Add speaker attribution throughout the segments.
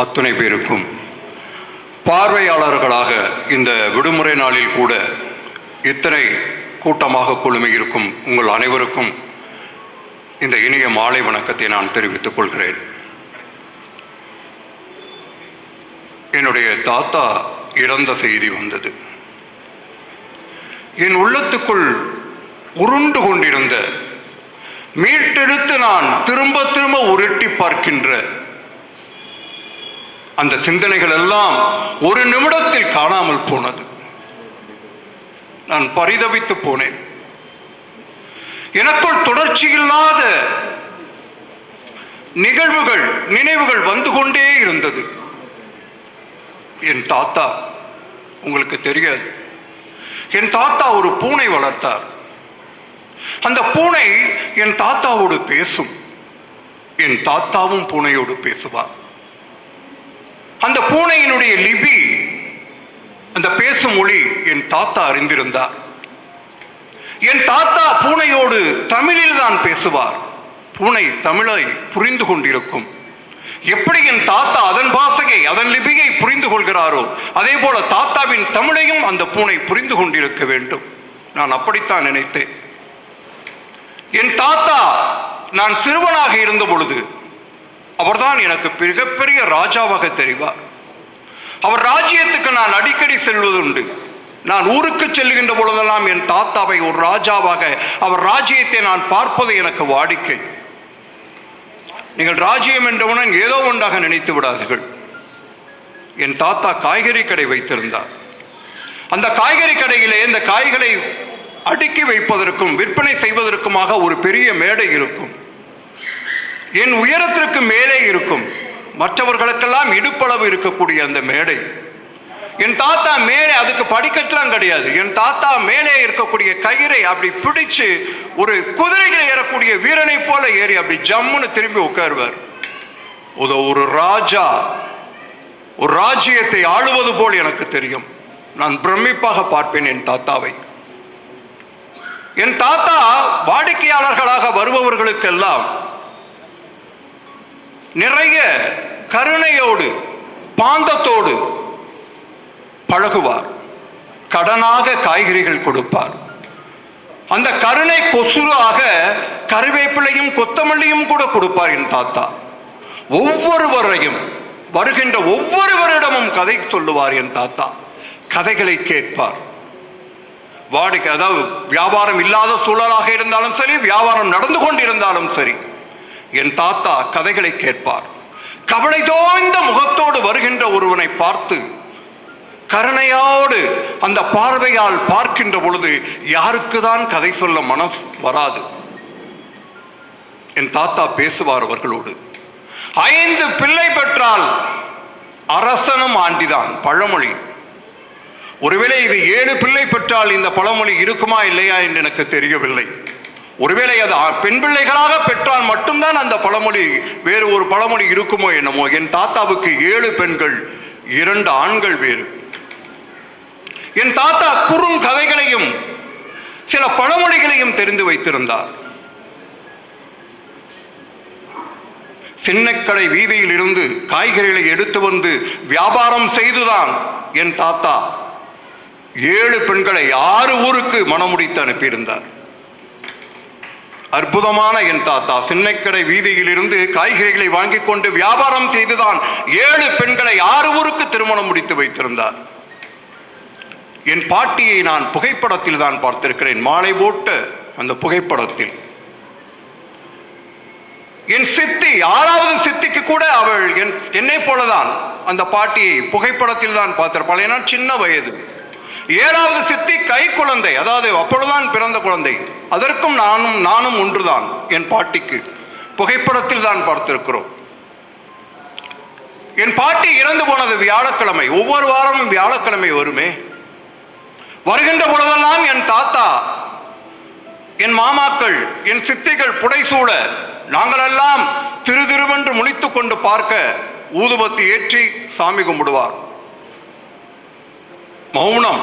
Speaker 1: அத்துணை பேருக்கும், பார்வையாளர்களாக இந்த விடுமுறை நாளில் கூட இத்தனை கூட்டமாக குழுமியிருக்கும் உங்கள் அனைவருக்கும் இந்த இனிய மாலை வணக்கத்தை நான் தெரிவித்துக் கொள்கிறேன். என்னுடைய தாத்தா இறந்த செய்தி வந்தது. என் உள்ளத்துக்குள் உருண்டு கொண்டிருந்த, மீட்டெடுத்து நான் திரும்ப திரும்ப உருட்டி பார்க்கின்ற அந்த சிந்தனைகள் எல்லாம் ஒரு நிமிடத்தில் காணாமல் போனது. நான் பரிதவித்து போனேன். எனக்குள் தொடர்ச்சி இல்லாத நிகழ்வுகள், நினைவுகள் வந்து கொண்டே இருந்தது. என் தாத்தா, உங்களுக்கு தெரியாது, என் தாத்தா ஒரு பூனை வளர்த்தார். அந்த பூனை என் தாத்தாவோடு பேசும். என் தாத்தாவும் பூனையோடு பேசுவார். அந்த பூனையினுடைய லிபி, அந்த பேசும் மொழி என் தாத்தா அறிந்திருந்தார். என் தாத்தா பூனையோடு தமிழில் தான் பேசுவார். பூனை தமிழை புரிந்து கொண்டிருக்கும். எப்படி என் தாத்தா அதன் பாஷையை, அதன் லிபியை புரிந்து கொள்கிறாரோ அதே போல தாத்தாவின் தமிழையும் அந்த பூனை புரிந்து கொண்டிருக்க வேண்டும். நான் அப்படித்தான் நினைத்தேன். என் தாத்தா நான் சிறுவனாக இருந்த பொழுது அவர்தான் எனக்கு மிகப்பெரிய ராஜாவாக தெரிவார். அவர் ராஜ்யத்துக்கு நான் அடிக்கடி செல்வதுண்டு. நான் ஊருக்கு செல்லுகின்ற பொழுதெல்லாம் என் தாத்தாவை ஒரு ராஜாவாக, அவர் ராஜ்யத்தை நான் பார்ப்பது எனக்கு வாடிக்கை. நீங்கள் ராஜ்யம் என்றவுடன் ஏதோ ஒன்றாக நினைத்து விடாதீர்கள். என் தாத்தா காய்கறி கடை வைத்திருந்தார். அந்த காய்கறி கடையிலே இந்த காய்களை அடுக்கி வைப்பதற்கும் விற்பனை செய்வதற்குமாக ஒரு பெரிய மேடை இருக்கும். என் உயரத்திற்கு மேலே இருக்கும். மற்றவர்களுக்கெல்லாம் இடுப்பளவு இருக்கக்கூடிய அந்த மேடை, என் தாத்தா மேலே, அதுக்கு படிக்கட்டெல்லாம் கிடையாது, என் தாத்தா மேலே இருக்கக்கூடிய கயிறை அப்படி பிடிச்சு ஒரு குதிரையில் ஏறக்கூடிய வீரனை போல ஏறி அப்படி ஜம்முன்னு திரும்பி உட்காருவார். ஒரு ராஜா ஒரு ராஜ்யத்தை ஆளுவது போல் எனக்கு தெரியும். நான் பிரமிப்பாக பார்ப்பேன் என் தாத்தாவை. என் தாத்தா வாடிக்கையாளர்களாக வருபவர்களுக்கெல்லாம் நிறைய கருணையோடு, பாந்தத்தோடு பழகுவார். கடனாக காய்கறிகள் கொடுப்பார். அந்த கருணை கொசுராக கருவேப்பிலையும் கொத்தமல்லியும் கூட கொடுப்பார் என் தாத்தா. ஒவ்வொருவரையும், வருகின்ற ஒவ்வொருவரிடமும் கதை சொல்லுவார் என் தாத்தா. கதைகளை கேட்பார். வாடிக்கை, அதாவது வியாபாரம் இல்லாத சூழலாக இருந்தாலும் சரி, வியாபாரம் நடந்து கொண்டிருந்தாலும் சரி, என் தாத்தா கதைகளை கேட்பார். கவலை தோய்ந்த முகத்தோடு வருகின்ற ஒருவனை பார்த்து கருணையோடு அந்த பார்வையால் பார்க்கின்ற பொழுது யாருக்குதான் கதை சொல்ல மனசு வராது? என் தாத்தா பேசுவார் அவர்களோடு. 5 பிள்ளை பெற்றால் அரசனும் ஆண்டிதான் பழமொழி. ஒருவேளை இது 7 பிள்ளை பெற்றால் இந்த பழமொழி இருக்குமா இல்லையா என்று எனக்கு தெரியவில்லை. ஒருவேளை அது பெண் பிள்ளைகளாக பெற்றால் மட்டும்தான் அந்த பழமொழி, வேறு ஒரு பழமொழி இருக்குமோ என்னமோ. என் தாத்தாவுக்கு 7 பெண்கள், 2 ஆண்கள் வேறு. என் தாத்தா குறுங்கதைகளையும் சில பழமொழிகளையும் தெரிந்து வைத்திருந்தார். சின்னக்கடை வீதியில் இருந்து காய்கறிகளை எடுத்து வந்து வியாபாரம் செய்துதான் என் தாத்தா 7 பெண்களை 6 ஊருக்கு மணமுடித்து அனுப்பியிருந்தார். அற்புதமான என் தாத்தா சின்னக்கடை வீதியில் இருந்து காய்கறிகளை வாங்கி கொண்டு வியாபாரம் செய்துதான் 7 பெண்களை 6 ஊருக்கு திருமணம் முடித்து வைத்திருந்தார். என் பாட்டியை நான் புகைப்படத்தில் தான் பார்த்திருக்கிறேன், மாலை போட்ட அந்த புகைப்படத்தில். என் சித்தி, 6வது சித்திக்கு கூட அவள் என்னை போலதான் அந்த பாட்டியை புகைப்படத்தில் தான் பார்த்திருப்பாள். ஏன்னா சின்ன வயது. 7வது சித்தி கை குழந்தை, அதாவது அப்பொழுதுதான் பிறந்த குழந்தை. அதற்கும் நானும் ஒன்றுதான். என் பாட்டிக்கு புகைப்படத்தில் தான் பார்த்திருக்கிறோம். என் பாட்டி இறந்து போனது வியாழக்கிழமை. ஒவ்வொரு வாரமும் வியாழக்கிழமை வருமே. வருகின்ற பொழுதெல்லாம் என் தாத்தா, என் மாமாக்கள், என் சித்திகள் புடைசூழ நாங்களெல்லாம் திருதிருவென்று முழித்துக் கொண்டு பார்க்க ஊதுபத்தி ஏற்றி சாமி கும்பிடுவார். மௌனம்.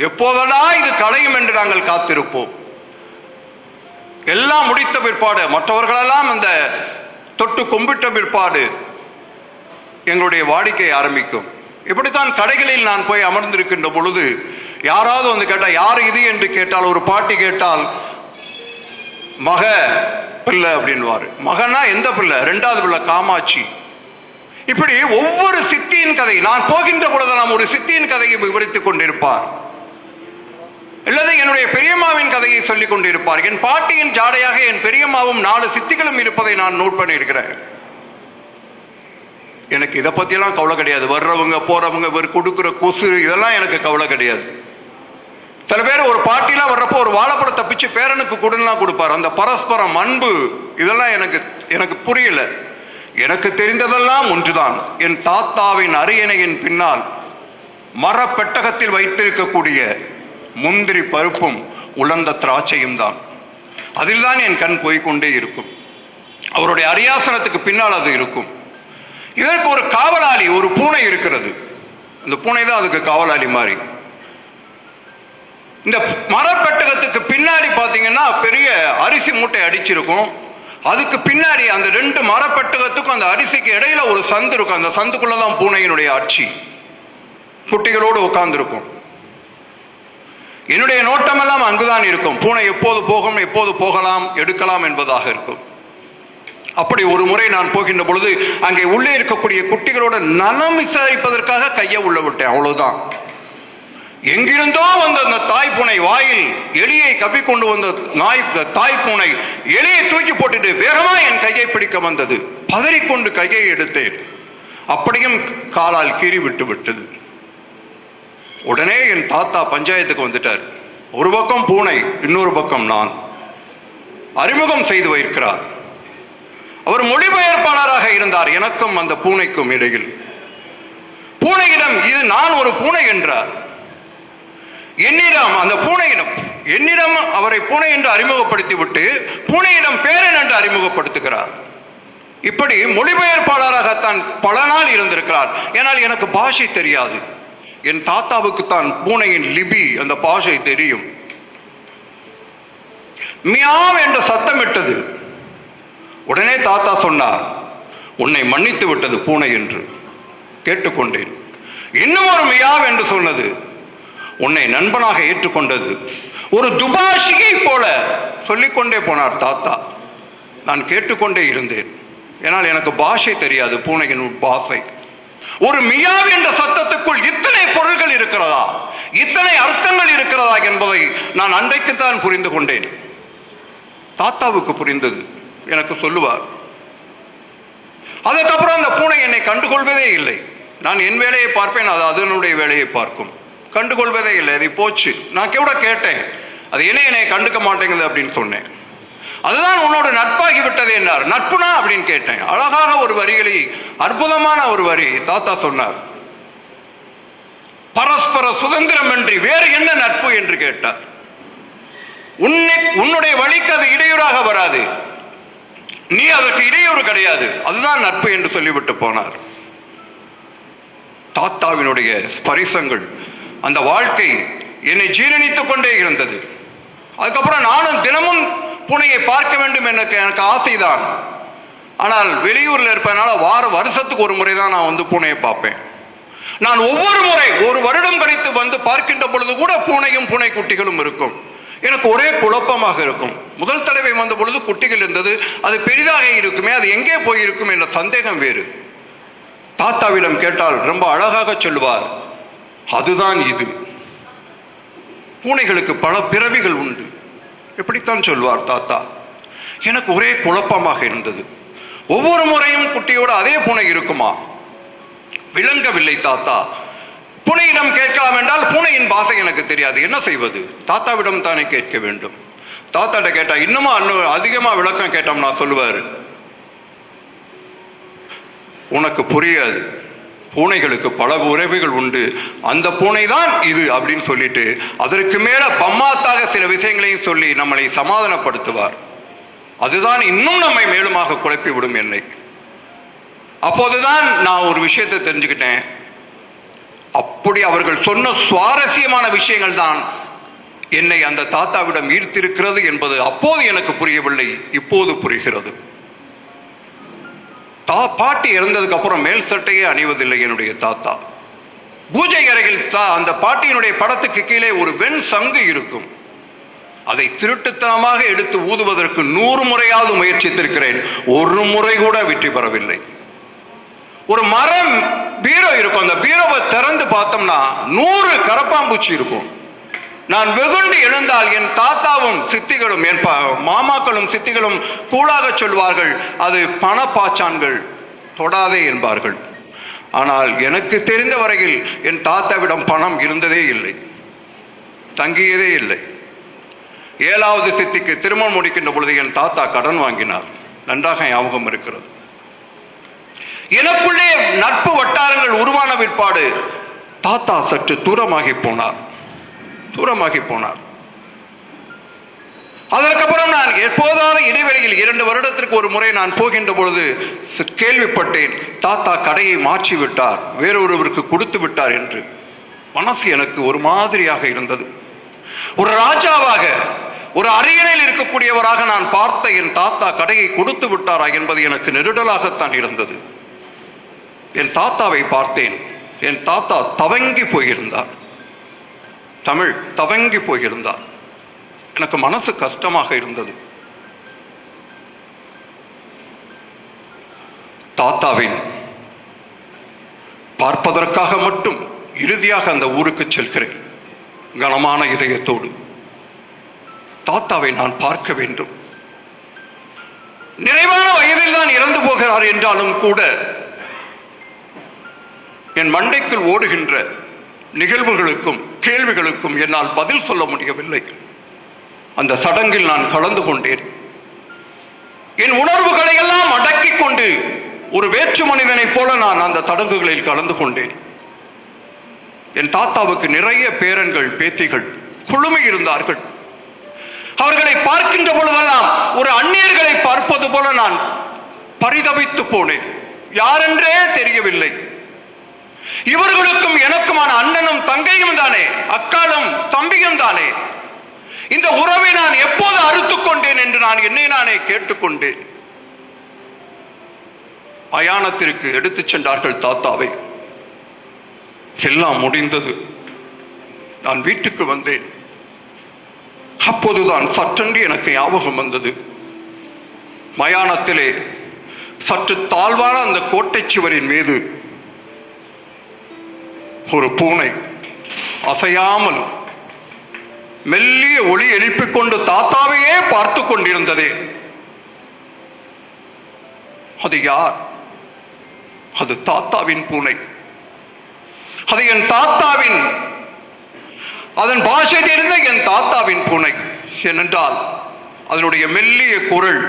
Speaker 1: எப்போதெல்லாம் இது களையும் என்று நாங்கள் காத்திருப்போம். எல்லாம் முடித்த பிற்பாடு, மற்றவர்களெல்லாம் அந்த தொட்டு கும்பிட்ட பிற்பாடு எங்களுடைய வாடிக்கை ஆரம்பிக்கும். இப்படித்தான் கடைகளில் நான் போய் அமர்ந்திருக்கின்ற பொழுது யாராவது வந்து கேட்டால், யார் இது என்று கேட்டால், ஒரு பாட்டி கேட்டால், மக பிள்ளை அப்படின்வாரு. மகனா எந்த பிள்ளை? ரெண்டாவது பிள்ளை காமாட்சி. இப்படி ஒவ்வொரு சித்தியின் கதை, நான் போகின்ற பொழுதெல்லாம் ஒரு சித்தியின் கதையை விவரித்துக் கொண்டிருப்பார், அல்லது என்னுடைய பெரியம்மாவின் கதையை சொல்லிக் கொண்டிருப்பார். என் பாட்டியின் ஜாடையாக என் பெரியம்மாவும் 4 சித்திகளும் இருப்பதை நான் நோட் பண்ணியிருக்கிறேன். எனக்கு இதை பற்றியெல்லாம் கவலை கிடையாது. வர்றவங்க போறவங்க கொடுக்குற கொசு இதெல்லாம் எனக்கு கவலை கிடையாது. சில பேர் ஒரு பாட்டிலாம் வர்றப்போ ஒரு வாழைப்பழத்தை பிச்சு பேரனுக்கு கொடுலாம் கொடுப்பார். அந்த பரஸ்பரம் அன்பு இதெல்லாம் எனக்கு புரியல. எனக்கு தெரிந்ததெல்லாம் ஒன்றுதான். என் தாத்தாவின் அரியணையின் பின்னால் மரப்பெட்டகத்தில் வைத்திருக்கக்கூடிய முந்திரி பருப்பும் உலர்ந்த திராட்சையும் தான். அதில் தான் என் கண் போய்கொண்டே இருக்கும். அவருடைய அரியாசனத்துக்கு பின்னால் அது இருக்கும். இதற்கு ஒரு காவலாளி, ஒரு பூனை இருக்கிறது. இந்த பூனை தான் அதுக்கு காவலாளி மாதிரி. இந்த மரப்பெட்டகத்துக்கு பின்னாடி பார்த்தீங்கன்னா பெரிய அரிசி மூட்டை அடிச்சிருக்கும். அதுக்கு பின்னாடி அந்த 2 மரப்பெட்டகத்துக்கும் அந்த அரிசிக்கு இடையில ஒரு சந்து இருக்கும். அந்த சந்துக்குள்ளதான் பூனையினுடைய ஆட்சி. குட்டிகளோடு உட்கார்ந்துருக்கும். என்னுடைய நோட்டமெல்லாம் அங்குதான் இருக்கும். பூனை எப்போது போகும், எப்போது போகலாம், எடுக்கலாம் என்பதாக இருக்கும். அப்படி ஒரு முறை நான் போகின்ற பொழுது அங்கே உள்ளே இருக்கக்கூடிய குட்டிகளோட நலம் விசாரிப்பதற்காக கையை உள்ள விட்டேன். அவ்வளவுதான். எங்கிருந்தோ வந்த அந்த தாய் பூனை வாயில் எலியை கவ்விக்கொண்டு வந்த தாய் பூனை எலியை தூக்கி போட்டுட்டு வேகமா என் கையை பிடிக்க வந்தது. பதறிக்கொண்டு கையை எடுத்தேன். அப்படியும் காலால் கீறி விட்டு விட்டது. உடனே என் தாத்தா பஞ்சாயத்துக்கு வந்துட்டார். ஒரு பக்கம் பூனை, இன்னொரு பக்கம் நான். அறிமுகம் செய்து வைக்கிறார். அவர் மொழிபெயர்ப்பாளராக இருந்தார் எனக்கும் அந்த பூனைக்கும் இடையில். பூனையிடம் இது நான் ஒரு பூனை என்றார். என்னிடம் அந்த பூனையிடம் என்னிடம் அவரை பூனை என்று அறிமுகப்படுத்தி விட்டு பூனையிடம் பேரன் என்று அறிமுகப்படுத்துகிறார். இப்படி மொழிபெயர்ப்பாளராகத்தான் பல நாள் இருந்திருக்கிறார். ஏனால் எனக்கு பாஷை தெரியாது. என் தாத்தாவுக்கு தான் பூனையின் லிபி, அந்த பாஷை தெரியும். மியாவ் என்ற சத்தமிட்டது. உடனே தாத்தா சொன்னார், உன்னை மன்னித்து விட்டது பூனை என்று. கேட்டுக்கொண்டேன். இன்னும் ஒரு மியாவ் என்று சொன்னது. உன்னை நண்பனாக ஏற்றுக்கொண்டது. ஒரு துபாஷிகை போல சொல்லிக்கொண்டே போனார் தாத்தா. நான் கேட்டுக்கொண்டே இருந்தேன். ஏனால் எனக்கு பாஷை தெரியாது, பூனையின் பாஷை. ஒரு மியாவ் என்ற சத்தத்துக்குள் இத்தனை பொருள்கள் இருக்கிறதா, இத்தனை அர்த்தங்கள் இருக்கிறதா என்பதை நான் அன்றைக்குத்தான் புரிந்து கொண்டேன். தாத்தாவுக்கு புரிந்தது, எனக்கு சொல்லுவார். அதுக்கப்புறம் அந்த பூனை என்னை கண்டுகொள்வதே இல்லை. நான் என் வேலையை பார்ப்பேன், அது அதனுடைய வேலையை பார்க்கும். கண்டுகொள்வதே இல்லை. அதை போச்சு. நான் கூட கேட்டேன், அது என்னை கண்டுக்க மாட்டேங்குது அப்படின்னு சொன்னேன். அதுதான் உன்னோட நட்பாகி விட்டது என்றார். நட்புனா அப்படின்னு கேட்டேன். அழகாக ஒரு வரிகளை, அற்புதமான ஒரு வரி தாத்தா சொன்னார். பரஸ்பர சுதந்திரம் என்று வேறு என்ன நட்பு என்று கேட்டார். உன்னுடைய வழிக்கு அது இடையூறாக வராது, நீ அதற்கு இடையூறு கிடையாது, அதுதான் நட்பு என்று சொல்லிவிட்டு போனார். தாத்தாவினுடைய ஸ்பரிசங்கள், அந்த வாழ்க்கை என்னை ஜீரணித்துக் கொண்டே இருந்தது. அதுக்கப்புறம் நானும் தினமும் பூனையை பார்க்க வேண்டும் எனக்கு ஆசைதான். ஆனால் வெளியூரில் இருப்பதனால வருஷத்துக்கு ஒரு முறை தான் நான் வந்து பூனையை பார்ப்பேன். நான் ஒவ்வொரு முறை ஒரு வருடம் கழித்து வந்து பார்க்கின்ற பொழுது கூட பூனையும் பூனை குட்டிகளும் இருக்கும். எனக்கு ஒரே குழப்பமாக இருக்கும். முதல் தடவை வந்த பொழுது குட்டிகள் இருந்தது, அது பெரிதாக இருக்குமே, அது எங்கே போயிருக்கும் என்ற சந்தேகம் வேறு. தாத்தாவிடம் கேட்டால் ரொம்ப அழகாக சொல்லுவார், அதுதான் இது. பூனைகளுக்கு பல பிறவிகள் உண்டு, எப்படித்தான் சொல்வார் தாத்தா. எனக்கு ஒரே குழப்பமாக இருந்தது. ஒவ்வொரு முறையும் குட்டியோடு அதே பூனை இருக்குமா? விளங்கவில்லை தாத்தா. பூனையிடம் கேட்கலாம் என்றால் பூனையின் பாஷை எனக்கு தெரியாது, என்ன செய்வது? தாத்தாவிடம் தானே கேட்க வேண்டும். தாத்தாட்ட கேட்டா இன்னுமா அதிகமா விளக்கம் கேட்டோம்னா சொல்லுவாரு, உனக்கு புரியாது, பூனைகளுக்கு பல உறவுகள் உண்டு, அந்த பூனை தான் இது அப்படின்னு சொல்லிட்டு அதற்கு மேல பம்மாத்தாக சில விஷயங்களையும் சொல்லி நம்மளை சமாதானப்படுத்துவார். அதுதான் இன்னும் நம்மை மேலுமாக குழப்பி விடும் என்னை. அப்போதுதான் நான் ஒரு விஷயத்தை தெரிஞ்சுக்கிட்டேன். அப்படி அவர்கள் சொன்ன சுவாரஸ்யமான விஷயங்கள் தான் என்னை அந்த தாத்தாவிடம் ஈர்த்திருக்கிறது என்பது அப்போது எனக்கு புரியவில்லை, இப்போது புரிகிறது. பாட்டி இறந்ததுக்கு அப்புறம் மேல் சட்டையே அணிவதில்லை என்னுடைய தாத்தா. பூஜை அறையில் அந்த பாட்டியினுடைய படத்துக்கு கீழே ஒரு வெண் சங்கு இருக்கும். அதை திருட்டுத்தனமாக எடுத்து ஊதுவதற்கு 100 முறையாவது முயற்சித்திருக்கிறேன். ஒரு முறை கூட வெற்றி பெறவில்லை. ஒரு மரம் பீரோ இருக்கும். அந்த பீரோவை திறந்து பார்த்தோம்னா 100 கரப்பாம்பூச்சி இருக்கும். நான் வெகுண்டு எழுந்தால் என் தாத்தாவும் சித்திகளும் என் மாமாக்களும் சித்திகளும் கூழாக சொல்வார்கள், அது பணப்பாச்சான்கள், தொடாதே என்பார்கள். ஆனால் எனக்கு தெரிந்த வரையில் என் தாத்தாவிடம் பணம் இருந்ததே இல்லை, தங்கியதே இல்லை. 7வது சித்திக்கு திருமணம் முடிக்கின்ற பொழுது என் தாத்தா கடன் வாங்கினார். நன்றாக ஞாபகம் இருக்கிறது. எனக்குள்ளே நட்பு வட்டாரங்கள் உருவான பிற்பாடு தாத்தா சற்று தூரமாகி போனார். அதற்கப்புறம் நான் எப்போதாவது இடைவெளியில் 2 வருடத்திற்கு ஒரு முறை நான் போகின்ற பொழுது கேள்விப்பட்டேன், தாத்தா கடையை மாற்றி விட்டார், வேறொருவருக்கு கொடுத்து விட்டார் என்று. மனசு எனக்கு ஒரு மாதிரியாக இருந்தது. ஒரு ராஜாவாக, ஒரு அரியணையில் இருக்கக்கூடியவராக நான் பார்த்த என் தாத்தா கடையை கொடுத்து விட்டாரா என்பது எனக்கு நெருடலாகத்தான் இருந்தது. என் தாத்தாவை பார்த்தேன். என் தாத்தா தவங்கி போயிருந்தார், தமிழ் தவங்கி போயிருந்தார். எனக்கு மனசு கஷ்டமாக இருந்தது. தாத்தாவின் பார்ப்பதற்காக மட்டும் இறுதியாக அந்த ஊருக்கு செல்கிறேன். கனமான இதயத்தோடு தாத்தாவை நான் பார்க்க வேண்டும். நிறைவான வயதில் தான் இறந்து போகிறார் என்றாலும் கூட என் மண்டைக்குள் ஓடுகின்ற நிகழ்வுகளுக்கும் கேள்விகளுக்கும் என்னால் பதில் சொல்ல முடியவில்லை. அந்த சடங்கில் நான் கலந்து கொண்டேன். என் உணர்வுகளை எல்லாம் அடக்கிக் கொண்டு ஒரு வேற்று மனிதனைப் போல நான் அந்த சடங்குகளில் கலந்து கொண்டேன். என் தாத்தாவுக்கு நிறைய பேரன்கள் பேத்திகள் குழுமி இருந்தார்கள். அவர்களை பார்க்கின்ற பொழுதெல்லாம் ஒரு அந்நியர்களை பார்ப்பது போல நான் பரிதவித்து போனேன். யாரென்றே தெரியவில்லை. இவர்களுக்கும் எனக்குமான அண்ணனும் தங்கையும் தானே, அக்காலும் தம்பியும் தானே. இந்த உறவை நான் எப்போது அறுத்துக் கொண்டேன் என்று நான் என்னை நானே கேட்டுக்கொண்டேன். மயானத்திற்கு எடுத்துச் சென்றார்கள் தாத்தாவை. எல்லாம் முடிந்தது. நான் வீட்டுக்கு வந்தேன். அப்போதுதான் சற்றென்று எனக்கு ஞாபகம் வந்தது. மயானத்திலே சற்று தாழ்வான அந்த கோட்டை சுவரின் மீது ஒரு பூனை அசையாமல் மெல்லிய ஒளி எழுப்பிக் கொண்டு தாத்தாவையே பார்த்து கொண்டிருந்ததே. அது யார்? அது தாத்தாவின் பூனை. அது என் தாத்தாவின், அதன் பாஷை தெரிந்த என் தாத்தாவின் பூனை. ஏனென்றால் அதனுடைய மெல்லிய குரல்,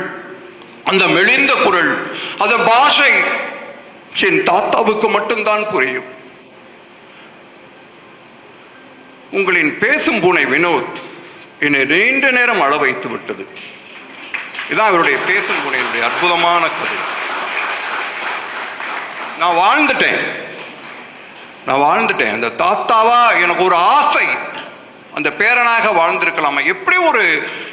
Speaker 1: அந்த மெலிந்த குரல், அதன் பாஷை என் தாத்தாவுக்கு மட்டும்தான் புரியும். உங்களின் பேசும் பூனை வினோத் என்னை நீண்ட நேரம் அழ வைத்து விட்டது. இதுதான் இவருடைய பேசும் பூனையினுடைய அற்புதமான கதை. நான் வாழ்ந்துட்டேன். அந்த தாத்தாவா எனக்கு ஒரு ஆசை, அந்த பேரனாக வாழ்ந்திருக்கலாமா. எப்படி ஒரு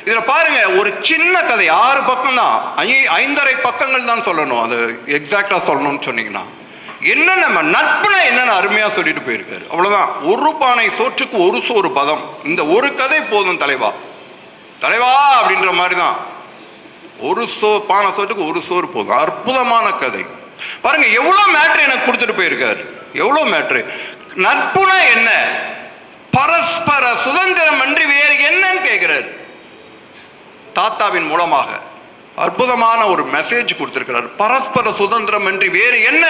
Speaker 1: இதுல பாருங்க, ஒரு சின்ன கதை, 6 பக்கம் தான், 5.5 பக்கங்கள் தான் சொல்லணும். அது எக்ஸாக்டா சொல்லணும்னு சொன்னீங்கன்னா என்ன, நம்ம நட்புனா என்னன்னு அருமையா சொல்லிட்டு போயிருக்காரு. அவ்வளவுதான். ஒரு பானை சோற்றுக்கு ஒரு சோறு பதம். இந்த ஒரு கதை போதும் தலைவா அப்படின்ற மாதிரிதான். ஒரு பானை சோற்றுக்கு ஒரு சோறு போதும். அற்புதமான கதை பாருங்க. எவ்வளவு மேட்ரு எனக்கு கொடுத்துட்டு போயிருக்காரு. எவ்வளவு மேட்ரு. நட்புனா என்ன? பரஸ்பர சுதந்திரம் அன்றி வேறு என்னன்னு கேட்கிறார். தாத்தாவின் மூலமாக அற்புதமான ஒரு மெசேஜ் கொடுத்திருக்கிறார். பரஸ்பர சுதந்திரம் அன்றி வேறு என்ன?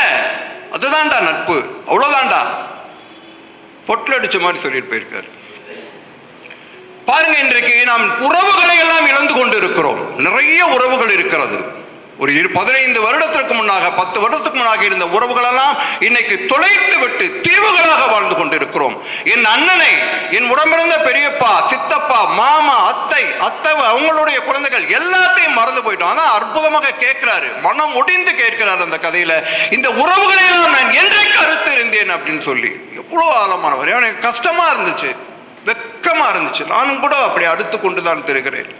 Speaker 1: அதுதான்டா நட்பு, அவ்வளவுதான்டா. பொட்டில் அடிச்ச மாதிரி சொல்லிட்டு போயிருக்காரு. பாருங்க, இன்றைக்கு நாம் உறவுகளை எல்லாம் இழந்து கொண்டு இருக்கிறோம். நிறைய உறவுகள் இருக்கிறது. ஒரு 15 வருடத்திற்கு முன்னாக, 10 வருடத்துக்கு முன்னாக இருந்த உறவுகள் எல்லாம் இன்னைக்கு தொலைத்து விட்டு தீவுகளாக வாழ்ந்து கொண்டிருக்கிறோம். என் அண்ணனை, என் உடம்பிருந்த பெரியப்பா, சித்தப்பா, மாமா, அத்தை, அவங்களுடைய குழந்தைகள் எல்லாத்தையும் மறந்து போயிட்டோம். ஆனா அற்புதமாக கேட்கிறாரு, மனம் ஒடிந்து கேட்கிறார் அந்த கதையில. இந்த உறவுகளை எல்லாம் நான் என்றைக்கு அறுத்து இருந்தேன் அப்படின்னு சொல்லி. எவ்வளவு ஆழமானவர். எனக்கு கஷ்டமா இருந்துச்சு, வெக்கமா இருந்துச்சு. நானும் கூட அப்படி அடுத்து கொண்டுதான் திருக்கிறேன்.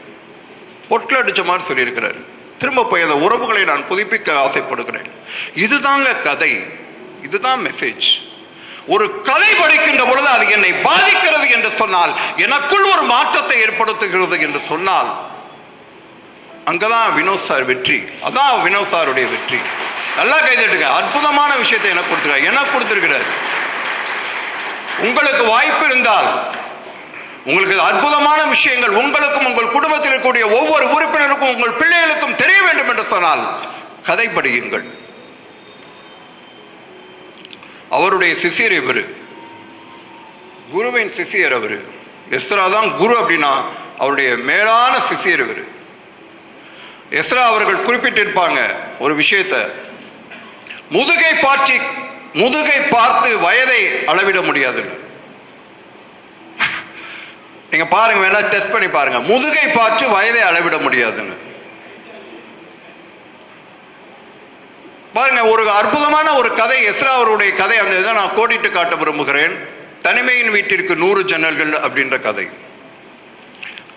Speaker 1: பொட்டில் அடிச்ச மாதிரி சொல்லி இருக்கிறாரு. திரும்ப போய் அந்த உறவுகளை நான் புதுப்பிக்க ஆசைப்படுகிறேன். இதுதாங்க கதை, இதுதான் மெசேஜ். ஒரு கதை படிக்கின்ற பொழுது அது என்னை பாதிக்கிறது என்று சொன்னால், எனக்குள் ஒரு மாற்றத்தை ஏற்படுத்துகிறது என்று சொன்னால், அங்கதான் வினோத் சார் வெற்றி. அதான் வினோத் சாருடைய வெற்றி. நல்லா கைதட்டுங்க. அற்புதமான விஷயத்தை எனக்கு கொடுத்துருக்காரு, எனக்கு கொடுத்திருக்கிறார். உங்களுக்கு வாய்ப்பு இருந்தால், உங்களுக்கு அற்புதமான விஷயங்கள் உங்களுக்கும் உங்கள் குடும்பத்தில் இருக்கக்கூடிய ஒவ்வொரு உறுப்பினருக்கும் உங்கள் பிள்ளைகளுக்கும் தெரிய வேண்டும் என்று சொன்னால் கதை படியுங்கள். அவருடைய சிஷியர் இவர், குருவின் சிஷியர் அவர். எஸ்ரா தான் குரு அப்படின்னா அவருடைய மேலான சிஷியர் இவர். எஸ்ரா அவர்கள் குறிப்பிட்டிருப்பாங்க ஒரு விஷயத்தை, முதுகை பார்த்து வயதை அளவிட முடியாது. நீங்க பாருங்க, வேணா டெஸ்ட் பண்ணி பாருங்க. முதுகை பார்த்து வயதை அளவிட முடியாதுன்னு பாருங்க. ஒரு அற்புதமான ஒரு கதை, எஸ்ரா அவருடைய கதை. அந்த இதை நான் கோடிட்டு காட்ட விரும்புகிறேன். தனிமையின் வீட்டிற்கு 100 ஜன்னல்கள் அப்படின்ற கதை.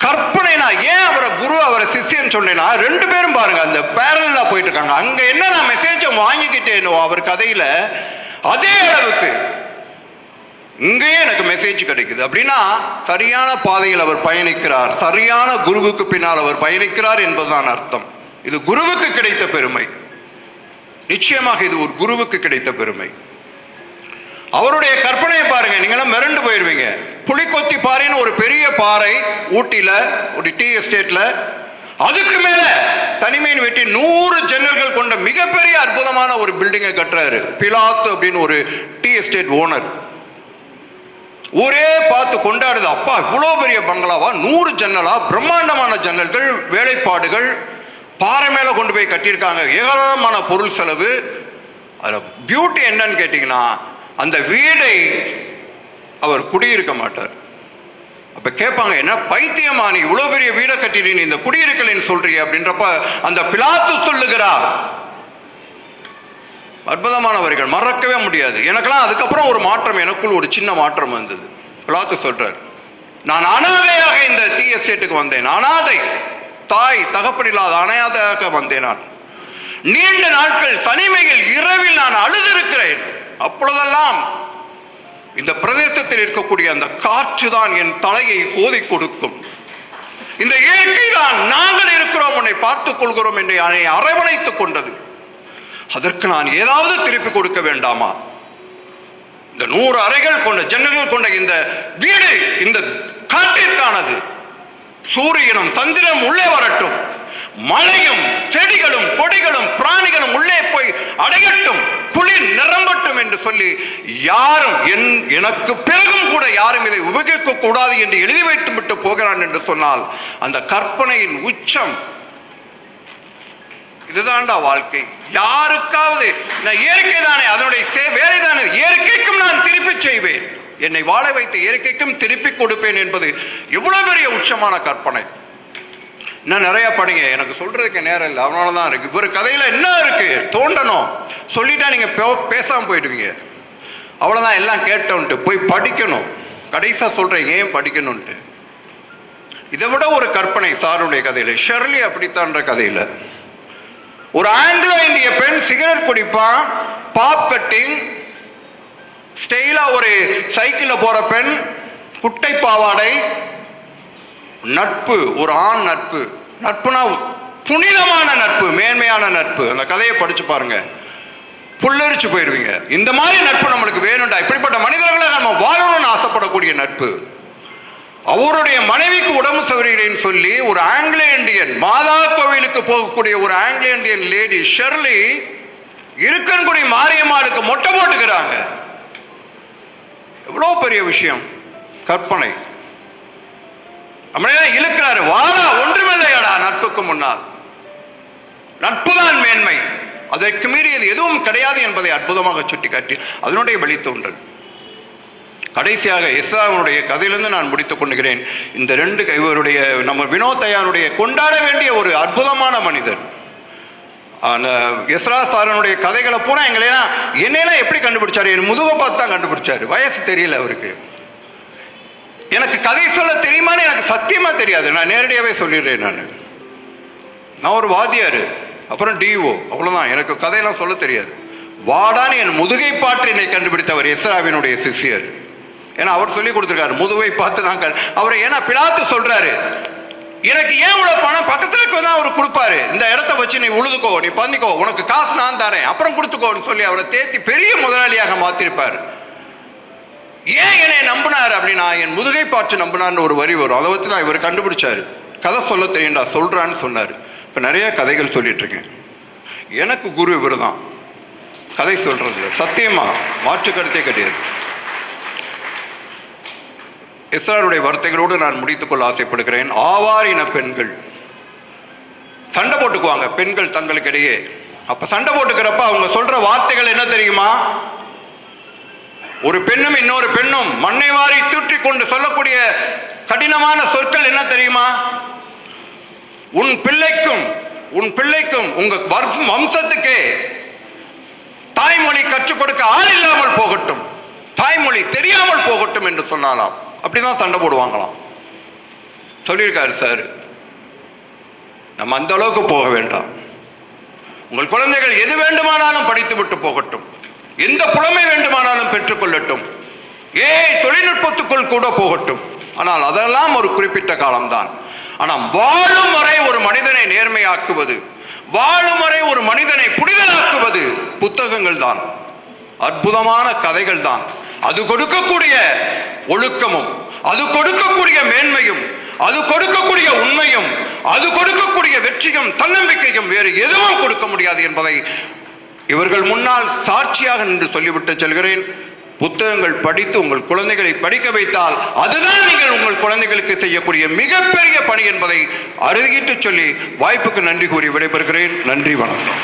Speaker 1: கற்பனை. நான் ஏன் அவரை குரு அவரை சிஷியன் சொன்னேன்னா, 2 பேரும் பாருங்க அந்த பேரலா போயிட்டு இருக்காங்க. அங்க என்ன நான் மெசேஜ் வாங்கிக்கிட்டேனோ அவர் கதையில, அதே அளவுக்கு இங்கேயே எனக்கு மெசேஜ் கிடைக்குது. அப்படின்னா சரியான பாதையில் அவர் பயணிக்கிறார், சரியான குருவுக்கு பின்னால் அவர் பயணிக்கிறார் என்பதுதான் அர்த்தம். இது குருவுக்கு கிடைத்த பெருமை. நிச்சயமாக இது ஒரு குருவுக்கு கிடைத்த பெருமை. அவருடைய கற்பனையை பாருங்க, நீங்களும் மிரண்டு போயிருவீங்க. புலிக்கொத்தி பாறைன்னு ஒரு பெரிய பாறை ஊட்டியில, ஒரு டீ எஸ்டேட்ல, அதுக்கு மேல தனிமையின் வீட்டி 100 ஜன்னல்கள் கொண்ட மிகப்பெரிய அற்புதமான ஒரு பில்டிங்கை கட்டுறாரு. பிலாத்து அப்படின்னு ஒரு டீ எஸ்டேட் ஓனர். ஊரே பார்த்து கொண்டாடுது. அப்பா இவ்வளவு பெரிய பங்களாவா, 100 ஜன்னலா, பிரம்மாண்டமான ஜன்னல்கள், வேலைப்பாடுகள், பாறை மேல கொண்டு போய் கட்டியிருக்காங்க, ஏராளமான பொருள் செலவு. அதில் பியூட்டி என்னன்னு கேட்டீங்கன்னா, அந்த வீடை அவர் குடியிருக்க மாட்டார். அப்ப கேட்பாங்க, என்ன பைத்தியமா நீ இவ்வளவு பெரிய வீடை கட்டிட்டு நீ இந்த குடியிருக்கலைன்னு சொல்றீங்க அப்படின்றப்ப அந்த பிலாத்து சொல்லுகிறார். அற்புதமானவர்கள், மறக்கவே முடியாது. எனக்கெல்லாம் அதுக்கப்புறம் ஒரு மாற்றம், எனக்குள் ஒரு சின்ன மாற்றம் வந்தது. பிலாத்து சொல்றார், நான் அனாதையாக இந்த டீ எஸ்டேட்டுக்கு வந்தேன். அனாதை, தாய் தகப்பன் இல்லாத அனாதையாக வந்தேன். நான் நீண்ட நாட்கள் தனிமையில் இரவில் நான் அழுதிருக்கிறேன். அப்பொழுதெல்லாம் இந்த பிரதேசத்தில் இருக்கக்கூடிய அந்த காற்று தான் என் தலையை கோதி கொடுக்கும். இந்த இயற்கை தான் நாங்கள் இருக்கிறோம், உன்னை பார்த்துக் கொள்கிறோம் என்று என்னை அரவணைத்துக் கொண்டது. அதற்கு நான் ஏதாவது திருப்பி கொடுக்க வேண்டாமா? இந்த 100 அறைகள் கொண்ட ஜன்னல்கள் கொண்ட இந்த வீடு இந்த காட்டிற்கானது. சூரியனும் சந்திரனும் உள்ளே வரட்டும், மழையும் செடிகளும் கொடிகளும் பிராணிகளும் உள்ளே போய் அடையட்டும், குளிர் நிரம்பட்டும் என்று சொல்லி யாரும் எனக்கு பிறகும் கூட யாரும் இதை உபயோகிக்க கூடாது என்று எழுதி வைத்து விட்டு போகிறான் என்று சொன்னால் அந்த கற்பனையின் உச்சம். இதுதான்டா வாழ்க்கை. யாருக்காவது நான் இயற்கை தானே, அதனுடைய வேலை தானே, இயற்கைக்கும் நான் திருப்பி செய்வேன், என்னை வாழ வைத்த இயற்கைக்கும் திருப்பி கொடுப்பேன் என்பது எவ்வளவு பெரிய உச்சமான கற்பனை. இன்னும் நிறைய படிங்க, எனக்கு சொல்றதுக்கு நேரம் இல்லை, அவனாலதான் இருக்கு. இவர் கதையில என்ன இருக்கு, தோண்டணும். சொல்லிட்டா நீங்க பேசாம போயிடுவீங்க. அவ்வளவுதான், எல்லாம் கேட்டோன்ட்டு போய் படிக்கணும். கடைசியா சொல்றேன் ஏன் படிக்கணும்ட்டு. இதை விட ஒரு கற்பனை சாருடைய கதையில, ஷெர்லி அப்படித்தான்ற கதையில ஒரு ஆங்கிலோ இந்திய பெண் சிகரெட் குடிப்பான், பாப் கட்டிங் ஸ்டைலா, ஒரு சைக்கிள்ல போற பெண், குட்டை பாவாடை, நட்பு, ஒரு ஆண் நட்பு. நட்புனா புனிதமான நட்பு, மேன்மையான நட்பு. அந்த கதையை படிச்சு பாருங்க, புல்லரிச்சு போயிடுவீங்க. இந்த மாதிரி நட்பு நம்மளுக்கு வேணும்டா, இப்படிப்பட்ட மனிதர்களை நம்ம வாழணும்னு ஆசைப்படக்கூடிய நட்பு. அவருடைய மனைவிக்கு உடம்பு சரியில்லைன்னு சொல்லி ஒரு ஆங்கிலோ இந்தியன், மாதா கோவிலுக்கு போகக்கூடிய ஒரு Anglo Indian lady Shirley Irukkankudi மாரியம்மாளுக்கு மொட்டை போட்டுக்கிறாங்க. எவ்வளவு பெரிய விஷயம், கற்பனை. நம்மளே இழுக்கிறாரு, வாழா ஒன்றுமில்லையாடா நட்புக்கு முன்னால். நட்புதான் மேன்மை, அதற்கு மீறியது எதுவும் கிடையாது என்பதை அற்புதமாக சுட்டிக்காட்டி அதனுடைய வெளித்தோன்றல். கடைசியாக எஸ்ராவுடைய கதையிலிருந்து நான் முடித்துக் கொண்டுகிறேன். இந்த 2 இவருடைய நம்ம வினோத் தயானுடைய கொண்டாட வேண்டிய ஒரு அற்புதமான மனிதர். அந்த எஸ்ரா சாரனுடைய கதைகளை பூரா என்னையெல்லாம் எப்படி கண்டுபிடிச்சாரு, என் முதுகை பார்த்து தான் கண்டுபிடிச்சாரு. வயசு தெரியல அவருக்கு. எனக்கு கதை சொல்ல தெரியுமான்னு எனக்கு சத்தியமா தெரியாது. நான் நேரடியாவே சொல்லிடுறேன். நான் ஒரு வாத்தியார், அப்புறம் டிஓ. அவ்வளவுதான். எனக்கு கதையெல்லாம் சொல்ல தெரியாது. வாடான்னு என் முதுகை பாற்று என்னை கண்டுபிடித்தவர் எஸ்ராவினுடைய சிஷ்யர். ஏன்னா அவர் சொல்லி கொடுத்திருக்காரு, முதுகை பார்த்து நாங்கள் அவரை. ஏன்னா பிலாத்து சொல்றாரு, எனக்கு ஏன் இவ்வளவு பணம் பக்கத்துல தான் அவர் கொடுப்பாரு, இந்த இடத்த வச்சு நீ உழுதுக்கோ, நீ பண்ணிக்கோ, உனக்கு காசு நான் தரேன், அப்புறம் கொடுத்துக்கோன்னு சொல்லி அவரை தேத்தி பெரிய முதலாளியாக மாத்திருப்பார். ஏன் என்னை நம்பினார் அப்படின்னா, என் முதுகை பாற்று நம்பினார்னு ஒரு வரி வரும், அதை வச்சு தான் இவர் கண்டுபிடிச்சாரு. கதை சொல்ல தெரியும்டா சொல்றான்னு சொன்னார். இப்ப நிறைய கதைகள் சொல்லிட்டு இருக்கேன். எனக்கு குரு இவர் தான், கதை சொல்றது சத்தியமா மாற்று கருத்தே கிடையாது. எஸ்ராருடைய வார்த்தைகளோடு நான் முடித்துக் கொள்ள ஆசைப்படுகிறேன். ஆவார் இன பெண்கள் சண்டை போட்டுக்குவாங்க, பெண்கள் தங்களுக்கு இடையே. அப்ப சண்டை போட்டுக்கிறப்ப அவங்க சொல்ற வார்த்தைகள் என்ன தெரியுமா? ஒரு பெண்ணும் இன்னொரு பெண்ணும் மண்ணை வாரி தூற்றி கொண்டு சொல்லக்கூடிய கடினமான சொற்கள் என்ன தெரியுமா? உன் பிள்ளைக்கும் உங்க வம்சத்துக்கே தாய்மொழி கற்றுக் கொடுக்க ஆள் இல்லாமல் போகட்டும், தாய்மொழி தெரியாமல் போகட்டும் என்று சொன்னாலாம். அப்படிதான் சண்டை போடுவாங்களாம். சொல்லியிருக்காரு சார். நம்ம அந்த அளவுக்கு போக வேண்டாம். உங்கள் குழந்தைகள் எது வேண்டுமானாலும் படித்து விட்டு போகட்டும், எந்த புலமை வேண்டுமானாலும் பெற்றுக்கொள்ளட்டும், தொழில்நுட்பத்துக்குள் கூட போகட்டும். ஆனால் அதெல்லாம் ஒரு குறிப்பிட்ட காலம்தான். ஆனால் வாழும் வரை ஒரு மனிதனை நேர்மையாக்குவது, வாழும் வரை ஒரு மனிதனை புனிதனாக்குவது புத்தகங்கள் தான், அற்புதமான கதைகள் தான். அது கொடுக்கக்கூடிய ஒழுக்கமும், அது கொடுக்கக்கூடிய மேன்மையும், அது கொடுக்கக்கூடிய உண்மையும், அது கொடுக்கக்கூடிய வெற்றியும் தன்னம்பிக்கையும் வேறு எதுவும் கொடுக்க முடியாது என்பதை இவர்கள் முன்னால் சாட்சியாக நின்று சொல்லிவிட்டு செல்கிறேன். புத்தகங்கள் படித்து உங்கள் குழந்தைகளை படிக்க வைத்தால் அதுதான் நீங்கள் உங்கள் குழந்தைகளுக்கு செய்யக்கூடிய மிகப்பெரிய பணி என்பதை அறுதியிட்டு சொல்லி வாய்ப்புக்கு நன்றி கூறி விடைபெறுகிறேன். நன்றி, வணக்கம்.